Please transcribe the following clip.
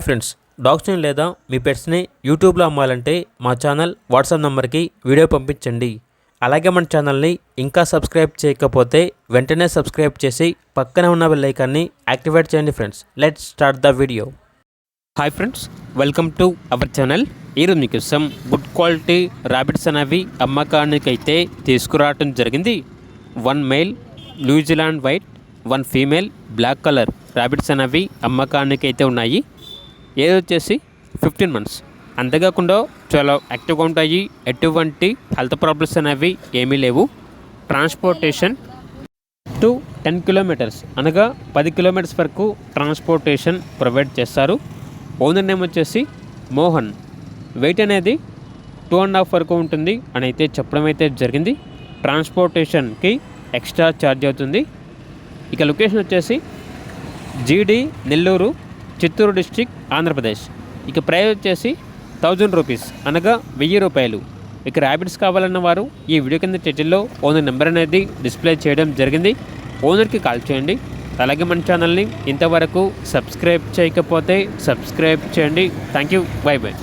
Friends, డాగ్స్ని లేదా మీ పెట్స్ని యూట్యూబ్లో అమ్మాలంటే మా ఛానల్ వాట్సాప్ నెంబర్కి వీడియో పంపించండి. అలాగే మన ఛానల్ని ఇంకా సబ్స్క్రైబ్ చేయకపోతే వెంటనే సబ్స్క్రైబ్ చేసి పక్కనే ఉన్న బెల్ ఐకాన్ని యాక్టివేట్ చేయండి. Friends, let's start the video. Hi friends, welcome to our channel. ఈరోజు మీకోసం గుడ్ క్వాలిటీ ర్యాబిట్స్ అనేవి అమ్మకానికైతే తీసుకురావడం జరిగింది. 1 male New Zealand white, 1 female black colour rabbits అనేవి అమ్మకానికైతే ఉన్నాయి. ఏది వచ్చేసి 15 మంత్స్. అంతేకాకుండా చాలా యాక్టివ్గా ఉంటాయి. ఎటువంటి హెల్త్ ప్రాబ్లమ్స్ అనేవి ఏమీ లేవు. ట్రాన్స్పోర్టేషన్ టు 10 కిలోమీటర్స్ అనగా 10 కిలోమీటర్స్ వరకు ట్రాన్స్పోర్టేషన్ ప్రొవైడ్ చేస్తారు. ఓనర్ నేమ్ వచ్చేసి మోహన్. వెయిట్ అనేది 2.5 వరకు ఉంటుంది అని అయితే చెప్పడం అయితే జరిగింది. ట్రాన్స్పోర్టేషన్కి ఎక్స్ట్రా ఛార్జ్ అవుతుంది. ఇక లొకేషన్ వచ్చేసి జీడి నెల్లూరు, చిత్తూరు డిస్ట్రిక్ట్, ఆంధ్రప్రదేశ్. ఇక ప్రైస్ వచ్చేసి 1000 రూపీస్ అనగా 1000 రూపాయలు. ఇక ర్యాబిట్స్ కావాలన్న వారు ఈ వీడియో కింద టైటిల్లో ఓనర్ నెంబర్ అనేది డిస్ప్లే చేయడం జరిగింది. ఓనర్కి కాల్ చేయండి. అలాగే మన ఛానల్ని ఇంతవరకు సబ్స్క్రైబ్ చేయకపోతే సబ్స్క్రైబ్ చేయండి. Thank you. By by.